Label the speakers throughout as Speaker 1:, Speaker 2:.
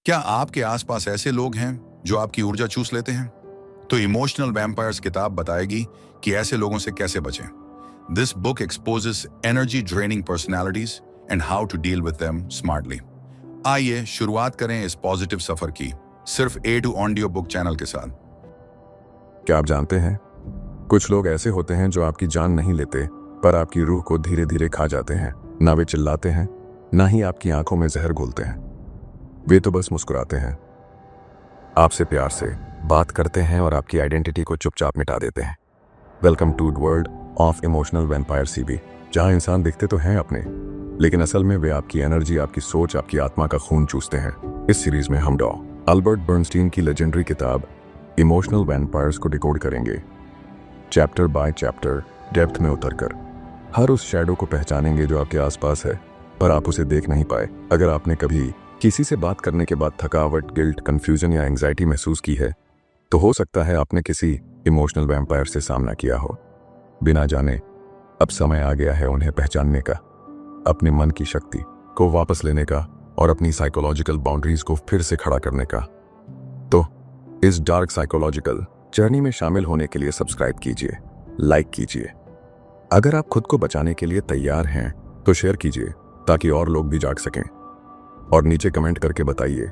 Speaker 1: क्या आपके आसपास ऐसे लोग हैं जो आपकी ऊर्जा चूस लेते हैं? तो इमोशनल वैम्पायर्स किताब बताएगी कि ऐसे लोगों से कैसे बचें। This book exposes energy draining personalities and how to deal with them smartly. आइए शुरुआत करें इस पॉजिटिव सफर की, सिर्फ A2 ऑडियो बुक चैनल के साथ।
Speaker 2: क्या आप जानते हैं, कुछ लोग ऐसे होते हैं जो आपकी जान नहीं लेते, पर आपकी रूह को धीरे धीरे खा जाते हैं। ना वे चिल्लाते हैं, ना ही आपकी आंखों में जहर घोलते हैं। वे तो बस मुस्कुराते हैं, आपसे प्यार से बात करते हैं और आपकी आइडेंटिटी को चुपचाप मिटा देते हैं। Welcome to world of emotional vampire CB, जहां इंसान दिखते तो हैं अपने, लेकिन असल में वे आपकी एनर्जी, आपकी सोच, आपकी आत्मा का खून चूसते हैं। इस सीरीज में हम डॉ अल्बर्ट बर्नस्टीन की लेजेंडरी किताब इमोशनल वैम्पायर्स को डिकोड करेंगे, चैप्टर बाय चैप्टर, डेप्थ में उतरकर। हर उस शैडो को पहचानेंगे जो आपके आसपास है, पर आप उसे देख नहीं पाए। अगर आपने कभी किसी से बात करने के बाद थकावट, गिल्ट, कंफ्यूजन या एंग्जाइटी महसूस की है, तो हो सकता है आपने किसी इमोशनल वैम्पायर से सामना किया हो। बिना जाने अब समय आ गया है उन्हें पहचानने का, अपने मन की शक्ति को वापस लेने का और अपनी साइकोलॉजिकल बाउंड्रीज को फिर से खड़ा करने का। तो इस डार्क साइकोलॉजिकल जर्नी में शामिल होने के लिए सब्सक्राइब कीजिए, लाइक कीजिए। अगर आप खुद को बचाने के लिए तैयार हैं तो शेयर कीजिए ताकि और लोग भी जाग सकें, और नीचे कमेंट करके बताइए,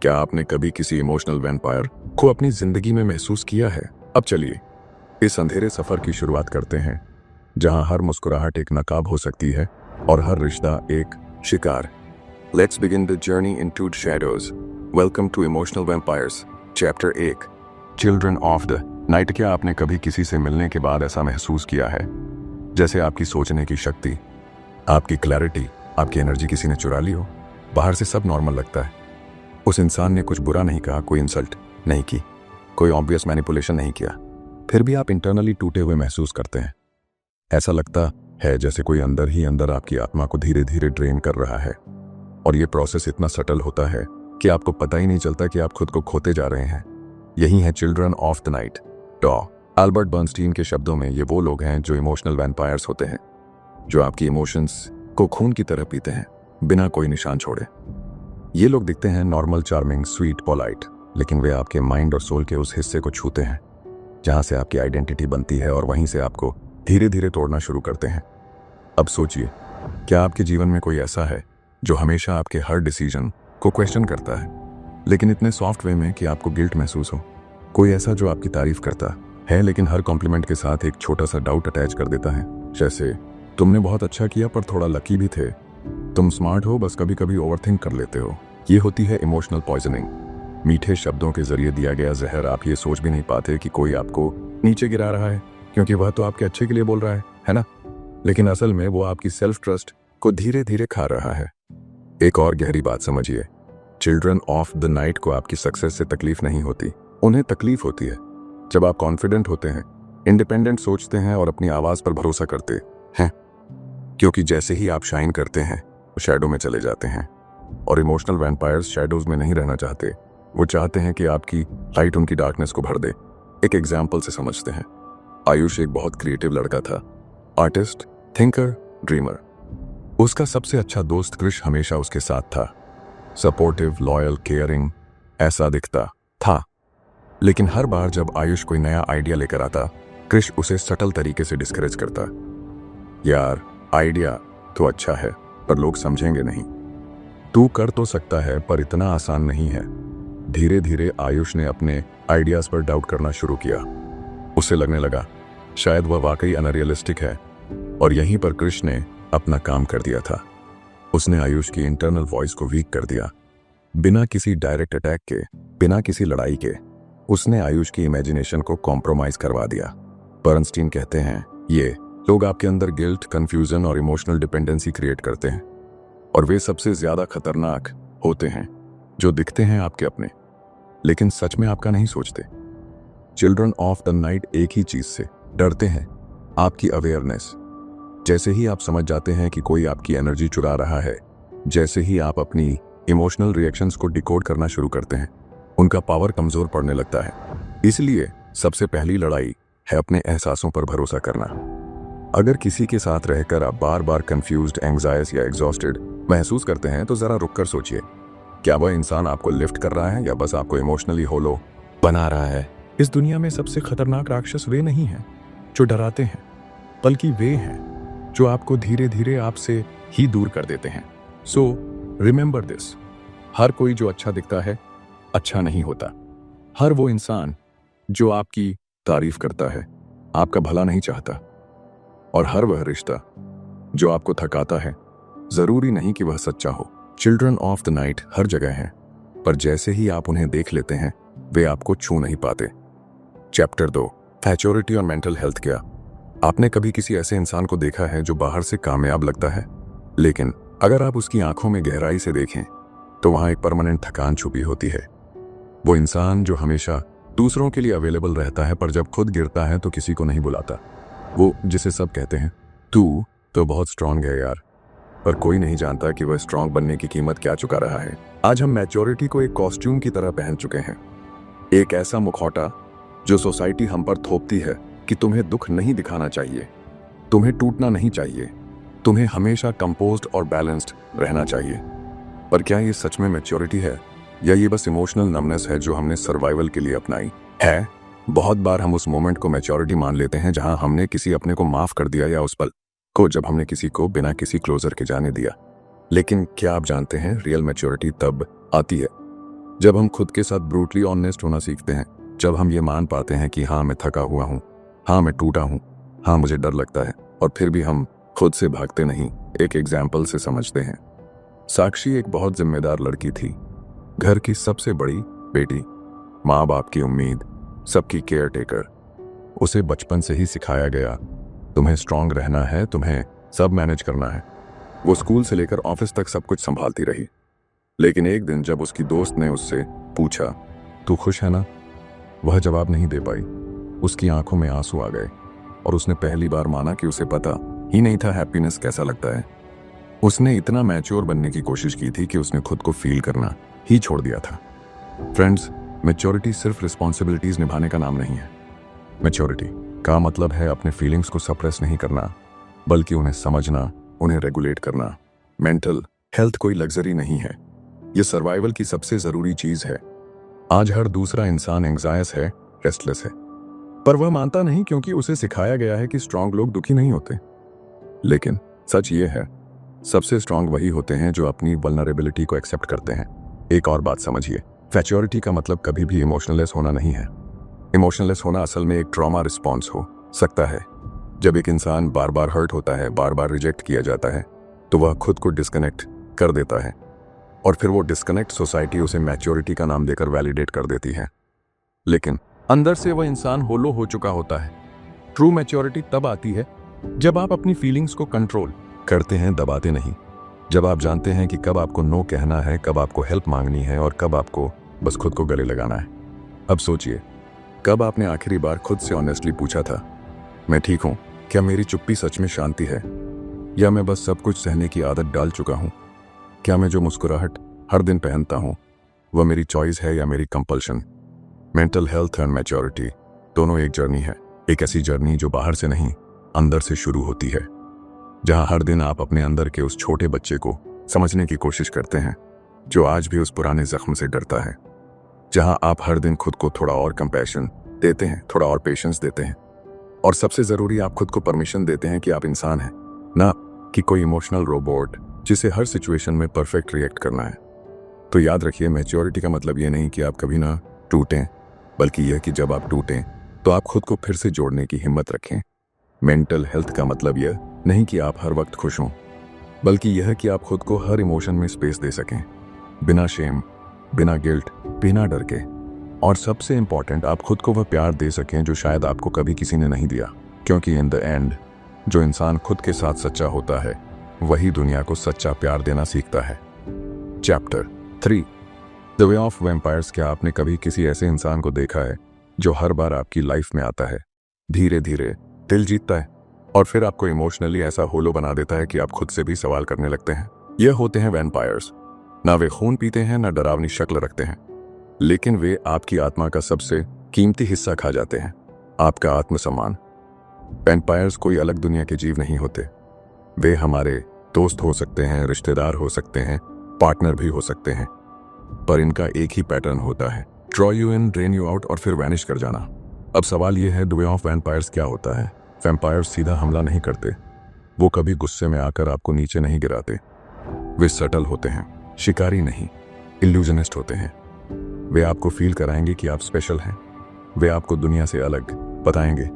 Speaker 2: क्या आपने कभी किसी इमोशनल वैम्पायर को अपनी जिंदगी में महसूस किया है। अब चलिए इस अंधेरे सफर की शुरुआत करते हैं, जहां हर मुस्कुराहट एक नकाब हो सकती है और हर रिश्ता एक शिकार। Let's begin the journey into the shadows. Welcome to emotional vampires, chapter 1, children of the night. क्या आपने कभी किसी से मिलने के बाद ऐसा महसूस किया है जैसे आपकी सोचने की शक्ति, आपकी क्लैरिटी, आपकी एनर्जी किसी ने चुरा ली हो। बाहर से सब नॉर्मल लगता है, उस इंसान ने कुछ बुरा नहीं कहा, कोई इंसल्ट नहीं की, कोई ऑब्वियस मैनिपुलेशन नहीं किया, फिर भी आप इंटरनली टूटे हुए महसूस करते हैं। ऐसा लगता है जैसे कोई अंदर ही अंदर आपकी आत्मा को धीरे धीरे ड्रेन कर रहा है, और ये प्रोसेस इतना सटल होता है कि आपको पता ही नहीं चलता कि आप खुद को खोते जा रहे हैं। यही है चिल्ड्रन ऑफ द नाइट। डॉ अल्बर्ट बर्नस्टीन के शब्दों में, ये वो लोग हैं जो इमोशनल वैम्पायर्स होते हैं, जो आपकी इमोशंस को खून की तरह पीते हैं बिना कोई निशान छोड़े। ये लोग दिखते हैं नॉर्मल, चार्मिंग, स्वीट, पोलाइट, लेकिन वे आपके माइंड और सोल के उस हिस्से को छूते हैं जहां से आपकी आइडेंटिटी बनती है, और वहीं से आपको धीरे धीरे तोड़ना शुरू करते हैं। अब सोचिए, क्या आपके जीवन में कोई ऐसा है जो हमेशा आपके हर डिसीजन को क्वेश्चन करता है, लेकिन इतने सॉफ्ट वे में कि आपको गिल्ट महसूस हो। कोई ऐसा जो आपकी तारीफ करता है लेकिन हर कॉम्प्लीमेंट के साथ एक छोटा सा डाउट अटैच कर देता है, जैसे तुमने बहुत अच्छा किया पर थोड़ा लकी भी थे, तुम स्मार्ट हो, बस कभी कभी ओवरथिंक कर लेते हो। ये होती है इमोशनल पॉइजनिंग। मीठे शब्दों के जरिए दिया गया जहर। आप ये सोच भी नहीं पाते कि कोई आपको नीचे गिरा रहा है, क्योंकि वह तो आपके अच्छे के लिए बोल रहा है ना, लेकिन असल में वो आपकी सेल्फ ट्रस्ट को धीरे धीरे खा रहा है। एक और गहरी बात समझिए, चिल्ड्रन ऑफ द नाइट को आपकी सक्सेस से तकलीफ नहीं होती, उन्हें तकलीफ होती है जब आप कॉन्फिडेंट होते हैं, इंडिपेंडेंट सोचते हैं और अपनी आवाज पर भरोसा करते हैं, क्योंकि जैसे ही आप शाइन करते हैं वो शैडो में चले जाते हैं। और इमोशनल वैम्पायर्स शैडोज में नहीं रहना चाहते, वो चाहते हैं कि आपकी लाइट उनकी डार्कनेस को भर दे। एक एग्जाम्पल से समझते हैं। आयुष एक बहुत क्रिएटिव लड़का था, आर्टिस्ट, थिंकर, ड्रीमर। उसका सबसे अच्छा दोस्त कृष हमेशा उसके साथ था, सपोर्टिव, लॉयल, केयरिंग, ऐसा दिखता था। लेकिन हर बार जब आयुष कोई नया आइडिया लेकर आता, कृष उसे सटल तरीके से डिस्करेज करता। यार, आइडिया तो अच्छा है पर लोग समझेंगे नहीं, तू कर तो सकता है पर इतना आसान नहीं है। धीरे धीरे आयुष ने अपने आइडियाज पर डाउट करना शुरू किया। उसे लगने लगा शायद वह वाकई अनरियलिस्टिक है, और यहीं पर कृष ने अपना काम कर दिया था। उसने आयुष की इंटरनल वॉइस को वीक कर दिया। बिना किसी डायरेक्ट अटैक के, बिना किसी लड़ाई के, उसने आयुष की इमेजिनेशन को कॉम्प्रोमाइज करवा दिया। बर्नस्टीन कहते हैं, ये लोग आपके अंदर गिल्ट, कंफ्यूजन और इमोशनल डिपेंडेंसी क्रिएट करते हैं, और वे सबसे ज्यादा खतरनाक होते हैं जो दिखते हैं आपके अपने, लेकिन सच में आपका नहीं सोचते। चिल्ड्रन ऑफ द नाइट एक ही चीज से डरते हैं, आपकी अवेयरनेस। जैसे ही आप समझ जाते हैं कि कोई आपकी एनर्जी चुरा रहा है, जैसे ही आप अपनी इमोशनल रिएक्शंस को डिकोड करना शुरू करते हैं, उनका पावर कमजोर पड़ने लगता है। इसलिए सबसे पहली लड़ाई है अपने एहसासों पर भरोसा करना। अगर किसी के साथ रहकर आप बार बार कंफ्यूज्ड, एंग्जायस या एग्जॉस्टेड महसूस करते हैं, तो जरा रुककर सोचिए, क्या वह इंसान आपको लिफ्ट कर रहा है या बस आपको इमोशनली होलो बना रहा है? इस दुनिया में सबसे खतरनाक राक्षस वे नहीं हैं जो डराते हैं, बल्कि वे हैं जो आपको धीरे धीरे आपसे ही दूर कर देते हैं। सो रिमेंबर दिस, हर कोई जो अच्छा दिखता है अच्छा नहीं होता। हर वो इंसान जो आपकी तारीफ करता है आपका भला नहीं चाहता, और हर वह रिश्ता जो आपको थकाता है जरूरी नहीं कि वह सच्चा हो। चिल्ड्रन ऑफ द नाइट हर जगह हैं, पर जैसे ही आप उन्हें देख लेते हैं वे आपको छू नहीं पाते। चैप्टर 2, मैच्योरिटी और मेंटल हेल्थ। क्या आपने कभी किसी ऐसे इंसान को देखा है जो बाहर से कामयाब लगता है, लेकिन अगर आप उसकी आंखों में गहराई से देखें तो वहां एक परमानेंट थकान छुपी होती है? वो इंसान जो हमेशा दूसरों के लिए अवेलेबल रहता है पर जब खुद गिरता है तो किसी को नहीं बुलाता। वो जिसे सब कहते हैं तू तो बहुत स्ट्रांग है यार, पर कोई नहीं जानता कि वह स्ट्रांग बनने की कीमत क्या चुका रहा है। आज हम मैच्योरिटी को एक कॉस्ट्यूम की तरह पहन चुके हैं, एक ऐसा मुखौटा जो सोसाइटी हम पर थोपती है कि तुम्हें दुख नहीं दिखाना चाहिए, तुम्हें टूटना नहीं चाहिए, तुम्हें हमेशा कंपोज्ड और बैलेंस्ड रहना चाहिए। पर क्या ये सच में मैच्योरिटी है या ये बस इमोशनल नमनेस है जो हमने सर्वाइवल के लिए अपनाई है? बहुत बार हम उस मोमेंट को मैच्योरिटी मान लेते हैं जहां हमने किसी अपने को माफ कर दिया, या उस पल को जब हमने किसी को बिना किसी क्लोजर के जाने दिया। लेकिन क्या आप जानते हैं रियल मैच्योरिटी तब आती है जब हम खुद के साथ ब्रूटली ऑनेस्ट होना सीखते हैं, जब हम ये मान पाते हैं कि हाँ मैं थका हुआ हूँ, हाँ मैं टूटा हूँ, हाँ मुझे डर लगता है, और फिर भी हम खुद से भागते नहीं, एक एग्जाम्पल से समझते हैं। साक्षी एक बहुत जिम्मेदार लड़की थी, घर की सबसे बड़ी बेटी, माँ बाप की उम्मीद, सबकी केयर टेकर। उसे बचपन से ही सिखाया गया तुम्हें स्ट्रांग रहना है, तुम्हें सब मैनेज करना है। वो स्कूल से लेकर ऑफिस तक सब कुछ संभालती रही। लेकिन एक दिन जब उसकी दोस्त ने उससे पूछा तू खुश है ना, वह जवाब नहीं दे पाई। उसकी आंखों में आंसू आ गए और उसने पहली बार माना कि उसे पता ही नहीं था हैप्पीनेस कैसा लगता है। उसने इतना मैच्योर बनने की कोशिश की थी कि उसने खुद को फील करना ही छोड़ दिया था। फ्रेंड्स, मैच्योरिटी सिर्फ रिस्पॉन्सिबिलिटीज निभाने का नाम नहीं है। मैच्योरिटी का मतलब है अपने फीलिंग्स को सप्रेस नहीं करना, बल्कि उन्हें समझना, उन्हें रेगुलेट करना। मेंटल हेल्थ कोई लग्जरी नहीं है, ये सर्वाइवल की सबसे जरूरी चीज है। आज हर दूसरा इंसान एंग्जायस है, रेस्टलेस है, पर वह मानता नहीं क्योंकि उसे सिखाया गया है कि स्ट्रांग लोग दुखी नहीं होते। लेकिन सच ये है, सबसे स्ट्रांग वही होते हैं जो अपनी वल्नरेबिलिटी को एक्सेप्ट करते हैं। एक और बात समझिए, मैच्योरिटी का मतलब कभी भी इमोशनलेस होना नहीं है। इमोशनलेस होना असल में एक ट्रॉमा रिस्पॉन्स हो सकता है। जब एक इंसान बार बार हर्ट होता है, बार बार रिजेक्ट किया जाता है, तो वह खुद को डिस्कनेक्ट कर देता है, और फिर वो डिस्कनेक्ट सोसाइटी उसे मैच्योरिटी का नाम देकर वैलिडेट कर देती है। लेकिन अंदर से वह इंसान होलो हो चुका होता है। ट्रू मैच्योरिटी तब आती है जब आप अपनी फीलिंग्स को कंट्रोल करते हैं, दबाते नहीं। जब आप जानते हैं कि कब आपको नो कहना है, कब आपको हेल्प मांगनी है और कब आपको बस खुद को गले लगाना है। अब सोचिए, कब आपने आखिरी बार खुद से ऑनेस्टली पूछा था मैं ठीक हूं? क्या मेरी चुप्पी सच में शांति है, या मैं बस सब कुछ सहने की आदत डाल चुका हूं? क्या मैं जो मुस्कुराहट हर दिन पहनता हूं वह मेरी चॉइस है या मेरी compulsion? Mental health and maturity दोनों एक जर्नी है, एक ऐसी जर्नी जो बाहर से नहीं अंदर से शुरू होती है, जहां हर दिन आप अपने अंदर के उस छोटे बच्चे को समझने की कोशिश करते हैं जो आज भी उस पुराने जख्म से डरता है, जहां आप हर दिन खुद को थोड़ा और कंपैशन देते हैं, थोड़ा और पेशेंस देते हैं, और सबसे जरूरी आप खुद को परमिशन देते हैं कि आप इंसान हैं, ना कि कोई इमोशनल रोबोट जिसे हर सिचुएशन में परफेक्ट रिएक्ट करना है। तो याद रखिए, मैच्योरिटी का मतलब ये नहीं कि आप कभी ना टूटें, बल्कि यह कि जब आप टूटें तो आप खुद को फिर से जोड़ने की हिम्मत रखें। मेंटल हेल्थ का मतलब यह नहीं कि आप हर वक्त खुश हों, बल्कि यह कि आप खुद को हर इमोशन में स्पेस दे सकें, बिना शेम, बिना गिल्ट, बिना डर के। और सबसे इंपॉर्टेंट, आप खुद को वह प्यार दे सकें जो शायद आपको कभी किसी ने नहीं दिया, क्योंकि इन द एंड जो इंसान खुद के साथ सच्चा होता है वही दुनिया को सच्चा प्यार देना सीखता है। Chapter 3, the way of vampires. क्या आपने कभी किसी ऐसे इंसान को देखा है जो हर बार आपकी लाइफ में आता है, धीरे धीरे दिल जीतता है और फिर आपको इमोशनली ऐसा होलो बना देता है कि आप खुद से भी सवाल करने लगते हैं? यह होते हैं वैम्पायर्स। ना वे खून पीते हैं, ना डरावनी शक्ल रखते हैं, लेकिन वे आपकी आत्मा का सबसे कीमती हिस्सा खा जाते हैं, आपका आत्मसम्मान। वैम्पायर्स कोई अलग दुनिया के जीव नहीं होते। वे हमारे दोस्त हो सकते हैं, रिश्तेदार हो सकते हैं, पार्टनर भी हो सकते हैं, पर इनका एक ही पैटर्न होता है, draw you in, drain you out और फिर वैनिश कर जाना। अब सवाल यह है, द वे ऑफ वैम्पायर्स क्या होता है? वैम्पायर्स सीधा हमला नहीं करते, वो कभी गुस्से में आकर आपको नीचे नहीं गिराते। वे सटल होते हैं, शिकारी नहीं, इल्यूजनिस्ट होते हैं। वे आपको फील कराएंगे कि आप स्पेशल हैं। वे आपको दुनिया से अलग बताएंगे,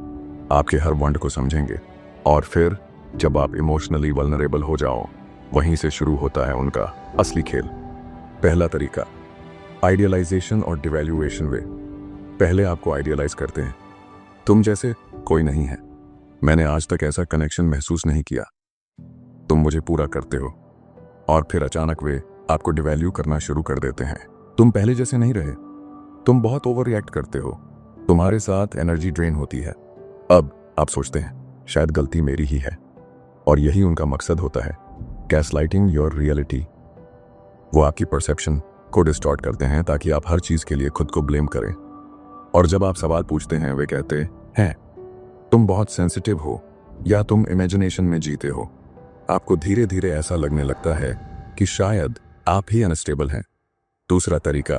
Speaker 2: आपके हर वांट को समझेंगे, और फिर जब आप इमोशनली वल्नरेबल हो जाओ, वहीं से शुरू होता है उनका असली खेल। पहला तरीका, आइडियलाइजेशन और डिवैल्यूएशन। वे पहले आपको आइडियलाइज करते हैं, तुम जैसे कोई नहीं है, मैंने आज तक ऐसा कनेक्शन महसूस नहीं किया, तुम मुझे पूरा करते हो। और फिर अचानक वे आपको डिवैल्यू करना शुरू कर देते हैं, तुम पहले जैसे नहीं रहे, तुम बहुत ओवर रिएक्ट करते हो, तुम्हारे साथ एनर्जी ड्रेन होती है। अब आप सोचते हैं शायद गलती मेरी ही है, और यही उनका मकसद होता है, गैसलाइटिंग योर रियलिटी। वो आपकी परसेप्शन को डिस्टॉर्ट करते हैं ताकि आप हर चीज के लिए खुद को ब्लेम करें। और जब आप सवाल पूछते हैं, वे कहते हैं तुम बहुत सेंसिटिव हो या तुम इमेजिनेशन में जीते हो। आपको धीरे धीरे ऐसा लगने लगता है कि शायद आप ही अनस्टेबल हैं। दूसरा तरीका,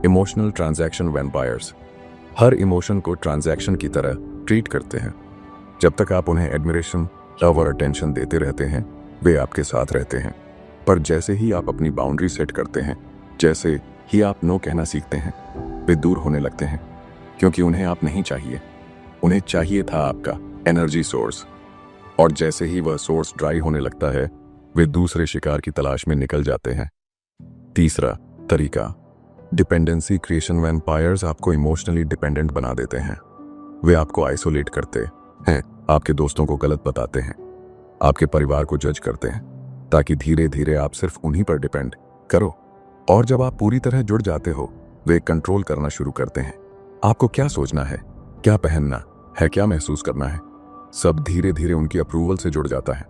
Speaker 2: इमोशनल ट्रांजैक्शन वैम्पायर्स हर इमोशन को ट्रांजैक्शन की तरह ट्रीट करते हैं। जब तक आप उन्हें एडमिरेशन, लव और अटेंशन देते रहते हैं, वे आपके साथ रहते हैं। पर जैसे ही आप अपनी बाउंड्री सेट करते हैं, जैसे ही आप नो कहना सीखते हैं, वे दूर होने लगते हैं, क्योंकि उन्हें आप नहीं चाहिए। उन्हें चाहिए था आपका एनर्जी सोर्स, और जैसे ही वह सोर्स ड्राई होने लगता है, वे दूसरे शिकार की तलाश में निकल जाते हैं। तीसरा तरीका, डिपेंडेंसी क्रिएशन। वैम्पायर्स आपको इमोशनली डिपेंडेंट बना देते हैं। वे आपको आइसोलेट करते हैं, आपके दोस्तों को गलत बताते हैं, आपके परिवार को जज करते हैं, ताकि धीरे धीरे आप सिर्फ उन्हीं पर डिपेंड करो। और जब आप पूरी तरह जुड़ जाते हो, वे कंट्रोल करना शुरू करते हैं। आपको क्या सोचना है, क्या पहनना है, क्या महसूस करना है, सब धीरे धीरे उनकी अप्रूवल से जुड़ जाता है।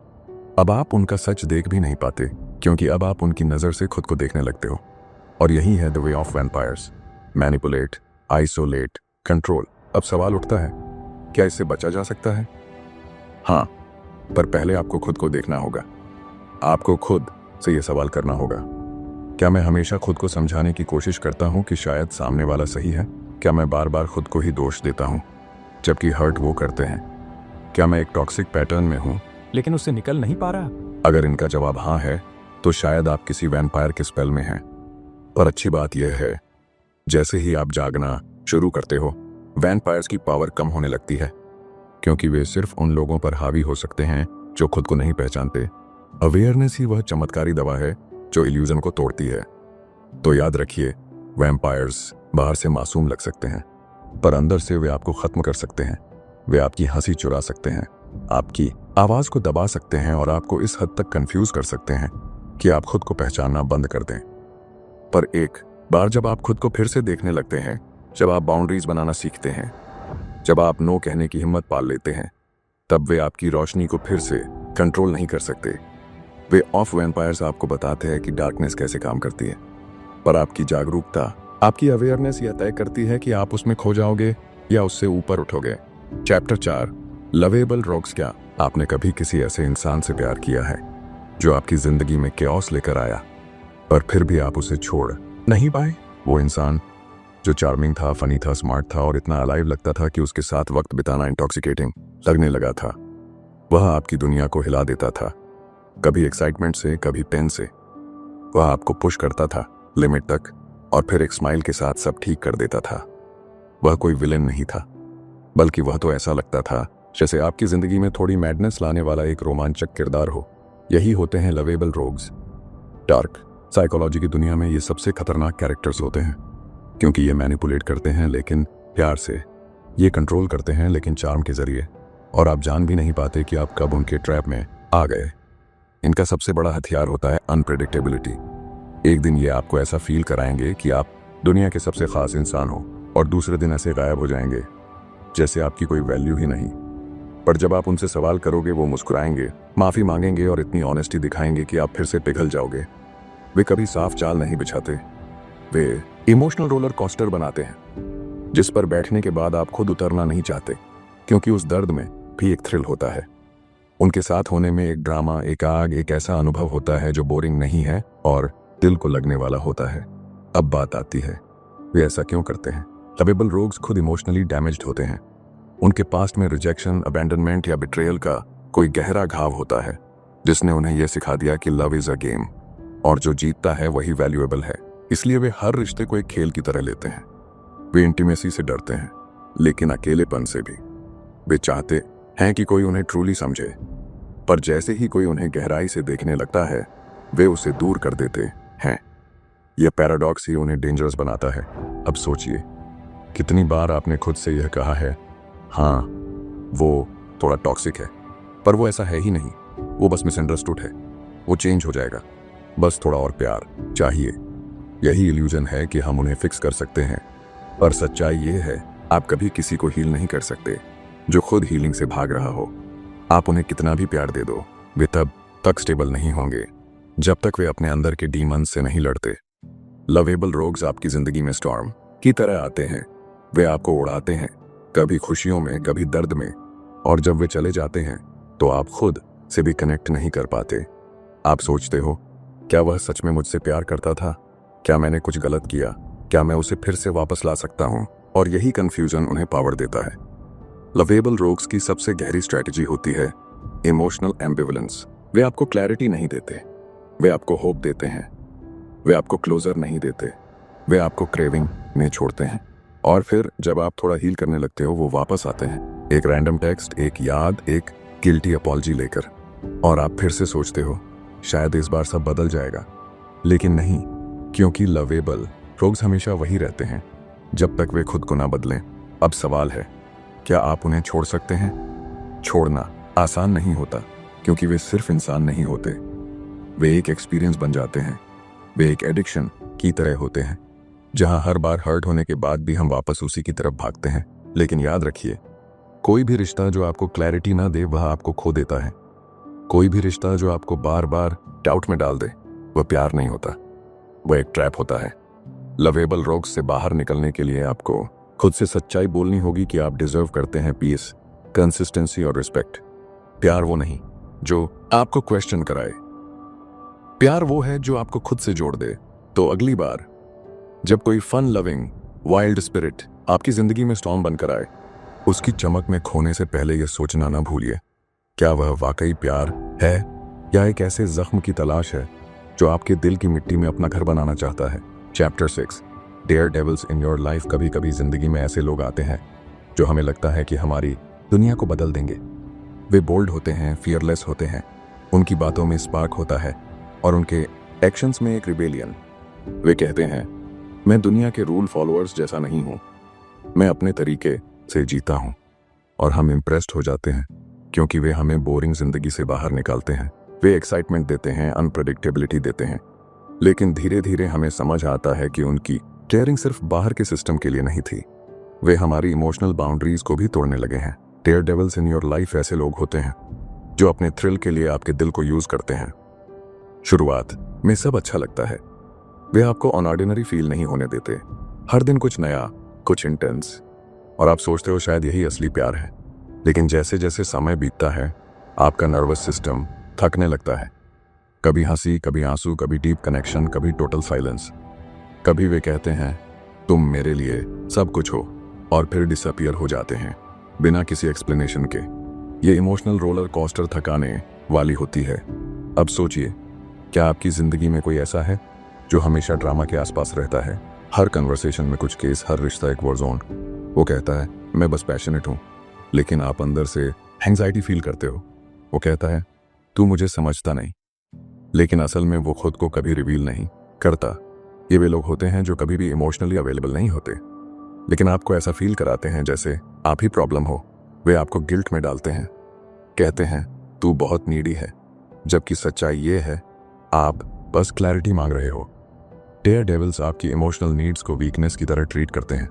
Speaker 2: अब आप उनका सच देख भी नहीं पाते, क्योंकि अब आप उनकी नज़र से खुद को देखने लगते हो। और यही है the way of vampires, manipulate, isolate, control. अब सवाल उठता है, क्या इससे बचा जा सकता है? हाँ, पर पहले आपको खुद को देखना होगा। आपको खुद से यह सवाल करना होगा, क्या मैं हमेशा खुद को समझाने की कोशिश करता हूं कि शायद सामने वाला सही है? क्या मैं बार बार खुद को ही दोष देता हूं, जबकि हर्ट वो करते हैं? क्या मैं एक टॉक्सिक पैटर्न में हूं, लेकिन उससे निकल नहीं पा रहा? अगर इनका जवाब हाँ है, तो शायद आप किसी वैम्पायर के स्पेल में हैं। पर अच्छी बात यह है, जैसे ही आप जागना शुरू करते हो, वैम्पायर्स की पावर कम होने लगती है, क्योंकि वे सिर्फ उन लोगों पर हावी हो सकते हैं जो खुद को नहीं पहचानते। अवेयरनेस ही वह चमत्कारी दवा है जो इल्यूजन को तोड़ती है। तो याद रखिए, वैम्पायर्स बाहर से मासूम लग सकते हैं, पर अंदर से वे आपको खत्म कर सकते हैं। वे आपकी हंसी चुरा सकते हैं, आपकी आवाज को दबा सकते हैं, और आपको इस हद तक कंफ्यूज कर सकते हैं कि आप खुद को पहचानना बंद कर दें। पर एक बार जब आप खुद को फिर से देखने लगते हैं, जब आप बाउंड्रीज बनाना सीखते हैं, जब आप नो कहने की हिम्मत पाल लेते हैं, तब वे आपकी रोशनी को फिर से कंट्रोल नहीं कर सकते। वे ऑफ वैम्पायर्स आपको बताते हैं कि डार्कनेस कैसे काम करती है, पर आपकी जागरूकता, आपकी अवेयरनेस यह तय करती है कि आप उसमें खो जाओगे या उससे ऊपर उठोगे। Chapter 4, lovable rogues. क्या आपने कभी किसी ऐसे इंसान से प्यार किया है जो आपकी जिंदगी में केओस लेकर आया, पर फिर भी आप उसे छोड़ नहीं पाए? वो इंसान जो चार्मिंग था, फनी था, स्मार्ट था और इतना अलाइव लगता था कि उसके साथ वक्त बिताना इंटॉक्सिकेटिंग लगने लगा था। वह आपकी दुनिया को हिला देता था, कभी एक्साइटमेंट से, कभी पेन से। वह आपको पुश करता था लिमिट तक, और फिर एक स्माइल के साथ सब ठीक कर देता था। वह कोई विलेन नहीं था, बल्कि वह तो ऐसा लगता था जैसे आपकी जिंदगी में थोड़ी मैडनेस लाने वाला एक रोमांचक किरदार हो। यही होते हैं लवेबल रोग्स। डार्क साइकोलॉजी की दुनिया में ये सबसे खतरनाक कैरेक्टर्स होते हैं, क्योंकि ये मैनिपुलेट करते हैं लेकिन प्यार से, ये कंट्रोल करते हैं लेकिन चार्म के जरिए, और आप जान भी नहीं पाते कि आप कब उनके ट्रैप में आ गए। इनका सबसे बड़ा हथियार होता है अनप्रेडिक्टेबिलिटी। एक दिन ये आपको ऐसा फील कराएंगे कि आप दुनिया के सबसे खास इंसान हो, और दूसरे दिन ऐसे गायब हो जाएंगे जैसे आपकी कोई वैल्यू ही नहीं। पर जब आप उनसे सवाल करोगे, वो मुस्कुराएंगे, माफी मांगेंगे और इतनी ऑनेस्टी दिखाएंगे कि आप फिर से पिघल जाओगे। वे कभी साफ चाल नहीं बिछाते, वे इमोशनल रोलर कोस्टर बनाते हैं, जिस पर बैठने के बाद आप खुद उतरना नहीं चाहते, क्योंकि उस दर्द में भी एक थ्रिल होता है। उनके साथ होने में एक ड्रामा, एक आग, एक ऐसा अनुभव होता है जो बोरिंग नहीं है और दिल को लगने वाला होता है। अब बात आती है, वे ऐसा क्यों करते हैं? लवेबल रोग्स खुद इमोशनली डैमेज्ड होते हैं। उनके पास्ट में रिजेक्शन, अबैंडनमेंट या बिट्रेयल का कोई गहरा घाव होता है जिसने उन्हें यह सिखा दिया कि लव इज अ गेम और जो जीतता है वही वैल्यूएबल है। इसलिए वे हर रिश्ते को एक खेल की तरह लेते हैं। वे इंटीमेसी से डरते हैं, लेकिन अकेलेपन से भी। वे चाहते हैं कि कोई उन्हें ट्रूली समझे, पर जैसे ही कोई उन्हें गहराई से देखने लगता है वे उसे दूर कर देते हैं। यह पैराडॉक्स ही उन्हें डेंजरस बनाता है। अब सोचिए, कितनी बार आपने खुद से यह कहा है, हाँ वो थोड़ा टॉक्सिक है, पर वो ऐसा है ही नहीं, वो बस मिसअंडरस्टूड है, वो चेंज हो जाएगा, बस थोड़ा और प्यार चाहिए। यही इल्यूजन है कि हम उन्हें फिक्स कर सकते हैं, पर सच्चाई ये है आप कभी किसी को हील नहीं कर सकते जो खुद हीलिंग से भाग रहा हो। आप उन्हें कितना भी प्यार दे दो, वे तब तक स्टेबल नहीं होंगे जब तक वे अपने अंदर के डीमंस से नहीं लड़ते। लवेबल रोग्स आपकी जिंदगी में स्टॉर्म की तरह आते हैं। वे आपको उड़ाते हैं, कभी खुशियों में, कभी दर्द में, और जब वे चले जाते हैं तो आप खुद से भी कनेक्ट नहीं कर पाते। आप सोचते हो, क्या वह सच में मुझसे प्यार करता था? क्या मैंने कुछ गलत किया? क्या मैं उसे फिर से वापस ला सकता हूँ? और यही कंफ्यूजन उन्हें पावर देता है। लवेबल रोग्स की सबसे गहरी स्ट्रैटेजी होती है इमोशनल एम्बिवलेंस। वे आपको क्लैरिटी नहीं देते, वे आपको होप देते हैं, वे आपको क्लोजर नहीं देते, वे आपको क्रेविंग में छोड़ते हैं, और फिर जब आप थोड़ा हील करने लगते हो वो वापस आते हैं, एक रैंडम टेक्स्ट, एक याद, एक गिल्टी अपॉलजी लेकर, और आप फिर से सोचते हो शायद इस बार सब बदल जाएगा। लेकिन नहीं, क्योंकि लवेबल रोग्स हमेशा वही रहते हैं जब तक वे खुद को ना बदलें। अब सवाल है, क्या आप उन्हें छोड़ सकते हैं? छोड़ना आसान नहीं होता, क्योंकि वे सिर्फ इंसान नहीं होते, वे एक एक्सपीरियंस बन जाते हैं। वे एक एडिक्शन की तरह होते हैं, जहां हर बार हर्ट होने के बाद भी हम वापस उसी की तरफ भागते हैं। लेकिन याद रखिए, कोई भी रिश्ता जो आपको क्लैरिटी ना दे वह आपको खो देता है। कोई भी रिश्ता जो आपको बार बार डाउट में डाल दे वह प्यार नहीं होता, वह एक ट्रैप होता है। लवेबल रोग्स से बाहर निकलने के लिए आपको खुद से सच्चाई बोलनी होगी कि आप डिजर्व करते हैं पीस, कंसिस्टेंसी और रिस्पेक्ट। प्यार वो नहीं जो आपको क्वेश्चन कराए, प्यार वो है जो आपको खुद से जोड़ दे। तो अगली बार जब कोई फन लविंग वाइल्ड स्पिरिट आपकी जिंदगी में स्टॉर्म बनकर आए, उसकी चमक में खोने से पहले यह सोचना ना भूलिए, क्या वह वाकई प्यार है या एक ऐसे जख्म की तलाश है जो आपके दिल की मिट्टी में अपना घर बनाना चाहता है। Chapter 6, daredevils in your life. कभी कभी जिंदगी में ऐसे लोग आते हैं जो हमें लगता है कि हमारी दुनिया को बदल देंगे। वे बोल्ड होते हैं, फियरलेस होते हैं, उनकी बातों में स्पार्क होता है और उनके एक्शंस में एक रिबेलियन। वे कहते हैं, मैं दुनिया के रूल फॉलोअर्स जैसा नहीं हूं, मैं अपने तरीके से जीता हूं। और हम इम्प्रेस्ड हो जाते हैं क्योंकि वे हमें बोरिंग जिंदगी से बाहर निकालते हैं। वे एक्साइटमेंट देते हैं, अनप्रेडिक्टेबिलिटी देते हैं, लेकिन धीरे धीरे हमें समझ आता है कि उनकी केयरिंग सिर्फ बाहर के सिस्टम के लिए नहीं थी, वे हमारी इमोशनल बाउंड्रीज को भी तोड़ने लगे हैं। Daredevils in your life ऐसे लोग होते हैं जो अपने थ्रिल के लिए आपके दिल को यूज करते हैं। शुरुआत में सब अच्छा लगता है, वे आपको अनऑर्डिनरी फील नहीं होने देते, हर दिन कुछ नया, कुछ इंटेंस, और आप सोचते हो शायद यही असली प्यार है। लेकिन जैसे जैसे समय बीतता है आपका नर्वस सिस्टम थकने लगता है। कभी हंसी, कभी आंसू, कभी डीप कनेक्शन, कभी टोटल साइलेंस। कभी वे कहते हैं तुम मेरे लिए सब कुछ हो, और फिर डिसअपियर हो जाते हैं बिना किसी एक्सप्लेनेशन के। ये इमोशनल रोलर कोस्टर थकाने वाली होती है। अब सोचिए, क्या आपकी जिंदगी में कोई ऐसा है जो हमेशा ड्रामा के आसपास रहता है? हर कन्वर्सेशन में कुछ केस, हर रिश्ता एक वॉर जोन। वो कहता है मैं बस पैशनेट हूँ, लेकिन आप अंदर से एंग्जाइटी फील करते हो। वो कहता है तू मुझे समझता नहीं, लेकिन असल में वो खुद को कभी रिवील नहीं करता। ये वे लोग होते हैं जो कभी भी इमोशनली अवेलेबल नहीं होते, लेकिन आपको ऐसा फील कराते हैं जैसे आप ही प्रॉब्लम हो। वे आपको गिल्ट में डालते हैं, कहते हैं तू बहुत नीडी है, जबकि सच्चाई ये है आप बस क्लैरिटी मांग रहे हो। डेयर डेविल्स आपकी इमोशनल नीड्स को वीकनेस की तरह ट्रीट करते हैं।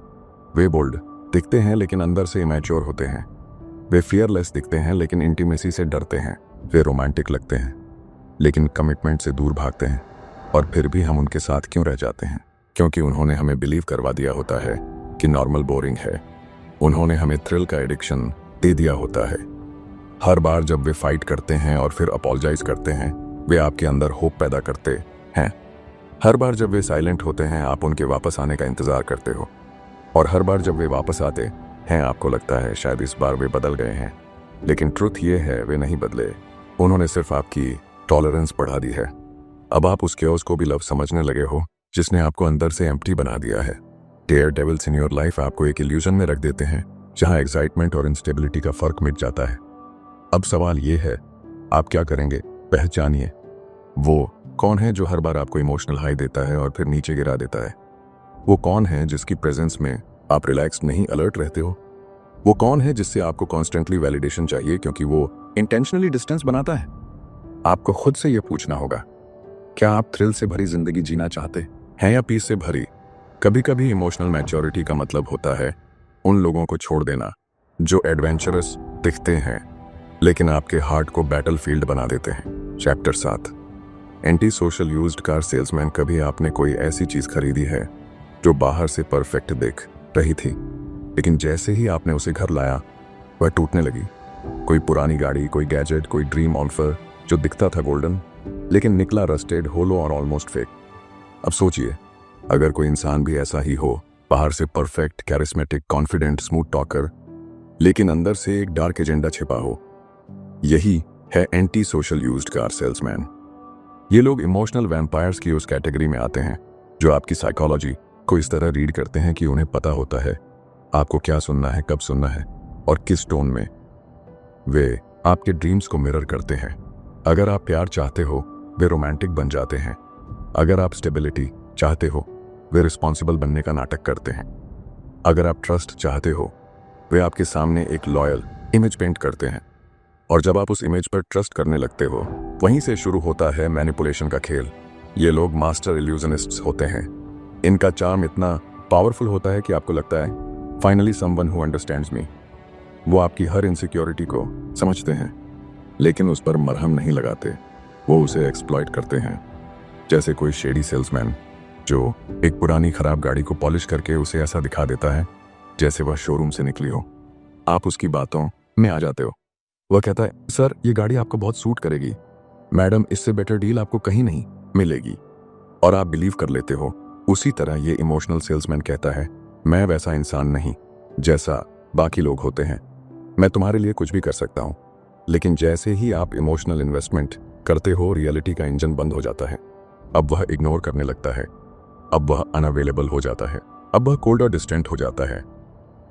Speaker 2: वे बोल्ड दिखते हैं लेकिन अंदर से इमैच्योर होते हैं। वे फियरलेस दिखते हैं लेकिन इंटीमेसी से डरते हैं। वे रोमांटिक लगते हैं लेकिन कमिटमेंट से दूर भागते हैं। और फिर भी हम उनके साथ क्यों रह जाते हैं? क्योंकि उन्होंने हमें बिलीव करवा दिया होता है कि नॉर्मल बोरिंग है। उन्होंने हमें थ्रिल का एडिक्शन दे दिया होता है। हर बार जब वे फाइट करते हैं और फिर अपॉलोजाइज करते हैं, वे आपके अंदर होप पैदा करते हैं। हर बार जब वे साइलेंट होते हैं आप उनके वापस आने का इंतजार करते हो, और हर बार जब वे वापस आते हैं आपको लगता है शायद इस बार वे बदल गए हैं। लेकिन ट्रुथ ये है वे नहीं बदले, उन्होंने सिर्फ आपकी टॉलरेंस बढ़ा दी है। अब आप उस केओस को भी लव समझने लगे हो जिसने आपको अंदर से एम्प्टी बना दिया है। Daredevils in your life आपको एक इल्यूजन में रख देते हैं जहां एक्साइटमेंट और इंस्टेबिलिटी का फर्क मिट जाता है। अब सवाल ये है, आप क्या करेंगे? पहचानिए वो कौन है जो हर बार आपको इमोशनल हाई देता है और फिर नीचे गिरा देता है। वो कौन है जिसकी प्रेजेंस में आप रिलैक्स नहीं अलर्ट रहते हो। वो कौन है जिससे आपको कॉन्स्टेंटली वैलिडेशन चाहिए क्योंकि वो इंटेंशनली डिस्टेंस बनाता है। आपको खुद से यह पूछना होगा, क्या आप थ्रिल से भरी जिंदगी जीना चाहते हैं या पीस से भरी? कभी कभी इमोशनल मैच्योरिटी का मतलब होता है उन लोगों को छोड़ देना जो एडवेंचरस दिखते हैं लेकिन आपके हार्ट को बैटलफील्ड बना देते हैं। Chapter 7, anti social used car salesman. कभी आपने कोई ऐसी चीज खरीदी है जो बाहर से परफेक्ट दिख रही थी लेकिन जैसे ही आपने उसे घर लाया वह टूटने लगी। कोई पुरानी गाड़ी, कोई गैजेट, कोई ड्रीम ऑफर जो दिखता था गोल्डन लेकिन निकला रस्टेड, होलो और ऑलमोस्ट फेक। अब सोचिए अगर कोई इंसान भी ऐसा ही हो, बाहर से perfect, charismatic, confident, smooth talker लेकिन अंदर से एक डार्क एजेंडा छिपा हो। यही है anti social used car salesman. ये लोग इमोशनल वैम्पायर्स की उस कैटेगरी में आते हैं जो आपकी साइकोलॉजी को इस तरह रीड करते हैं कि उन्हें पता होता है आपको क्या सुनना है, कब सुनना है और किस टोन में। वे आपके ड्रीम्स को मिरर करते हैं। अगर आप प्यार चाहते हो वे रोमांटिक बन जाते हैं। अगर आप स्टेबिलिटी चाहते हो वे रिस्पॉन्सिबल बनने का नाटक करते हैं। अगर आप ट्रस्ट चाहते हो वे आपके सामने एक लॉयल इमेज पेंट करते हैं। और जब आप उस इमेज पर ट्रस्ट करने लगते हो वहीं से शुरू होता है मैनिपुलेशन का खेल। ये लोग मास्टर इल्यूजनिस्ट्स होते हैं। इनका चार्म इतना पावरफुल होता है कि आपको लगता है फाइनली समवन हु अंडरस्टैंड्स मी। वो आपकी हर इनसिक्योरिटी को समझते हैं लेकिन उस पर मरहम नहीं लगाते, वो उसे एक्सप्लॉइट करते हैं। जैसे कोई शेडी सेल्समैन जो एक पुरानी खराब गाड़ी को पॉलिश करके उसे ऐसा दिखा देता है जैसे वह शोरूम से निकली हो। आप उसकी बातों में आ जाते हो। वह कहता है, सर ये गाड़ी आपको बहुत सूट करेगी, मैडम इससे बेटर डील आपको कहीं नहीं मिलेगी, और आप बिलीव कर लेते हो। उसी तरह ये इमोशनल सेल्समैन कहता है, मैं वैसा इंसान नहीं जैसा बाकी लोग होते हैं, मैं तुम्हारे लिए कुछ भी कर सकता हूं। लेकिन जैसे ही आप इमोशनल इन्वेस्टमेंट करते हो रियलिटी का इंजन बंद हो जाता है। अब वह इग्नोर करने लगता है, अब वह अनअवेलेबल हो जाता है, अब वह कोल्ड और डिस्टेंट हो जाता है।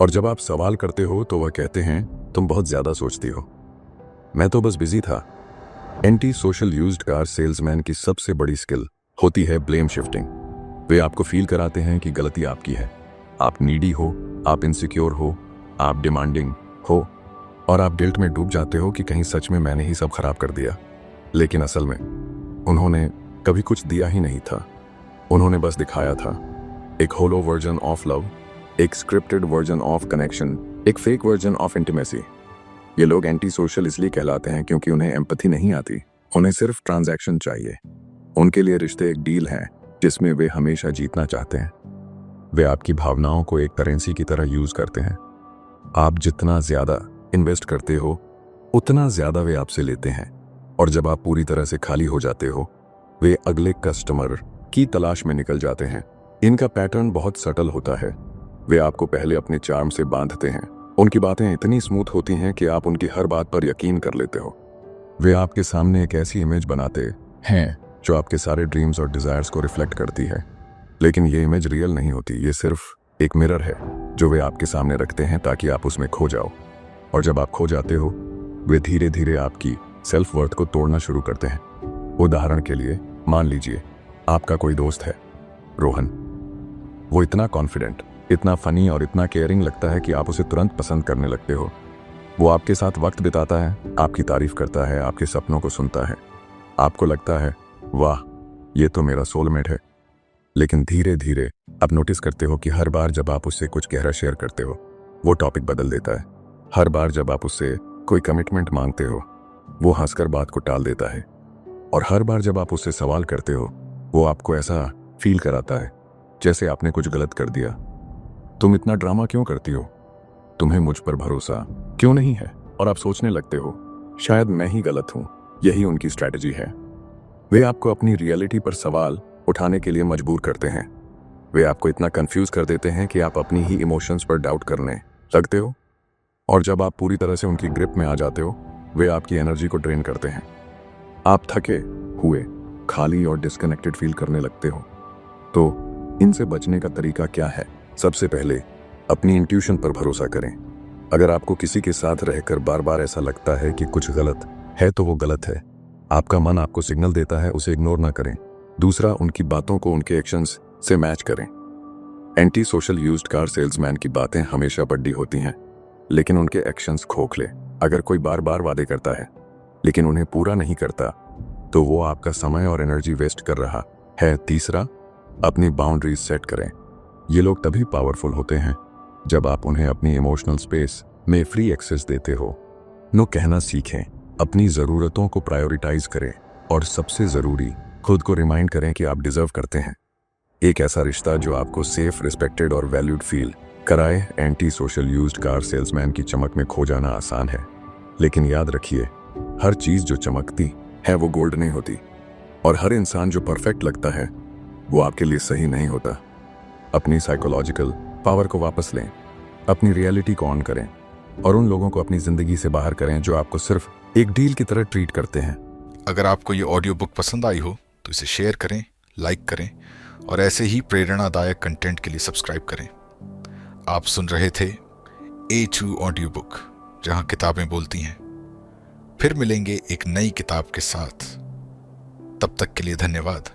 Speaker 2: और जब आप सवाल करते हो तो वह कहते हैं, तुम बहुत ज्यादा सोचती हो, मैं तो बस बिजी था। Anti social used car salesman की सबसे बड़ी स्किल होती है ब्लेम शिफ्टिंग। वे आपको फील कराते हैं कि गलती आपकी है, आप नीडी हो, आप इनसिक्योर हो, आप डिमांडिंग हो, और आप गिल्ट में डूब जाते हो कि कहीं सच में मैंने ही सब खराब कर दिया। लेकिन असल में उन्होंने कभी कुछ दिया ही नहीं था, उन्होंने बस दिखाया था एक होलो वर्जन ऑफ लव, एक स्क्रिप्टेड वर्जन ऑफ कनेक्शन, एक फेक वर्जन ऑफ इंटीमेसी। ये लोग एंटी सोशल इसलिए कहलाते हैं क्योंकि उन्हें एम्पैथी नहीं आती, उन्हें सिर्फ ट्रांजैक्शन चाहिए। उनके लिए रिश्ते एक डील है जिसमें वे हमेशा जीतना चाहते हैं। वे आपकी भावनाओं को एक करेंसी की तरह यूज करते हैं। आप जितना ज्यादा इन्वेस्ट करते हो उतना ज्यादा वे आपसे लेते हैं, और जब आप पूरी तरह से खाली हो जाते हो वे अगले कस्टमर की तलाश में निकल जाते हैं। इनका पैटर्न बहुत सटल होता है। वे आपको पहले अपने चार्म से बांधते हैं, उनकी बातें इतनी स्मूथ होती हैं कि आप उनकी हर बात पर यकीन कर लेते हो। वे आपके सामने एक ऐसी इमेज बनाते हैं जो आपके सारे ड्रीम्स और डिजायर्स को रिफ्लेक्ट करती है, लेकिन ये इमेज रियल नहीं होती, ये सिर्फ एक मिरर है जो वे आपके सामने रखते हैं ताकि आप उसमें खो जाओ। और जब आप खो जाते हो वे धीरे धीरे आपकी सेल्फ वर्थ को तोड़ना शुरू करते हैं। उदाहरण के लिए मान लीजिए आपका कोई दोस्त है, रोहन। वो इतना कॉन्फिडेंट, इतना फनी और इतना केयरिंग लगता है कि आप उसे तुरंत पसंद करने लगते हो। वो आपके साथ वक्त बिताता है, आपकी तारीफ करता है, आपके सपनों को सुनता है। आपको लगता है वाह ये तो मेरा सोलमेट है। लेकिन धीरे धीरे आप नोटिस करते हो कि हर बार जब आप उससे कुछ गहरा शेयर करते हो वो टॉपिक बदल देता है। हर बार जब आप उससे कोई कमिटमेंट मांगते हो वो हंसकर बात को टाल देता है। और हर बार जब आप उससे सवाल करते हो वो आपको ऐसा फील कराता है जैसे आपने कुछ गलत कर दिया। तुम इतना ड्रामा क्यों करती हो? तुम्हें मुझ पर भरोसा क्यों नहीं है? और आप सोचने लगते हो शायद मैं ही गलत हूं। यही उनकी स्ट्रैटेजी है। वे आपको अपनी रियलिटी पर सवाल उठाने के लिए मजबूर करते हैं। वे आपको इतना कंफ्यूज कर देते हैं कि आप अपनी ही इमोशंस पर डाउट करने लगते हो, और जब आप पूरी तरह से उनकी ग्रिप में आ जाते हो, वे आपकी एनर्जी को ड्रेन करते हैं। आप थके हुए, खाली और डिस्कनेक्टेड फील करने लगते हो। तो इनसे बचने का तरीका क्या है? सबसे पहले अपनी इंट्यूशन पर भरोसा करें। अगर आपको किसी के साथ रहकर बार बार ऐसा लगता है कि कुछ गलत है, तो वो गलत है। आपका मन आपको सिग्नल देता है, उसे इग्नोर ना करें। दूसरा, उनकी बातों को उनके एक्शंस से मैच करें। Anti social used car salesman की बातें हमेशा बड्डी होती हैं, लेकिन उनके एक्शंस खोखले। अगर कोई बार बार वादे करता है लेकिन उन्हें पूरा नहीं करता, तो वो आपका समय और एनर्जी वेस्ट कर रहा है। तीसरा, अपनी बाउंड्रीज सेट करें। ये लोग तभी पावरफुल होते हैं जब आप उन्हें अपनी इमोशनल स्पेस में फ्री एक्सेस देते हो। नो कहना सीखें, अपनी ज़रूरतों को प्रायोरिटाइज करें, और सबसे ज़रूरी, खुद को रिमाइंड करें कि आप डिजर्व करते हैं एक ऐसा रिश्ता जो आपको सेफ, रिस्पेक्टेड और वैल्यूड फील कराए। Anti social used car salesman की चमक में खो जाना आसान है, लेकिन याद रखिए, हर चीज़ जो चमकती है वो गोल्ड नहीं होती, और हर इंसान जो परफेक्ट लगता है वो आपके लिए सही नहीं होता। अपनी साइकोलॉजिकल पावर को वापस लें, अपनी रियलिटी को ऑन करें, और उन लोगों को अपनी ज़िंदगी से बाहर करें जो आपको सिर्फ एक डील की तरह ट्रीट करते हैं।
Speaker 3: अगर आपको ये ऑडियो बुक पसंद आई हो तो इसे शेयर करें, लाइक करें, और ऐसे ही प्रेरणादायक कंटेंट के लिए सब्सक्राइब करें। आप सुन रहे थे A2 ऑडियो बुक, जहां किताबें बोलती हैं। फिर मिलेंगे एक नई किताब के साथ। तब तक के लिए धन्यवाद।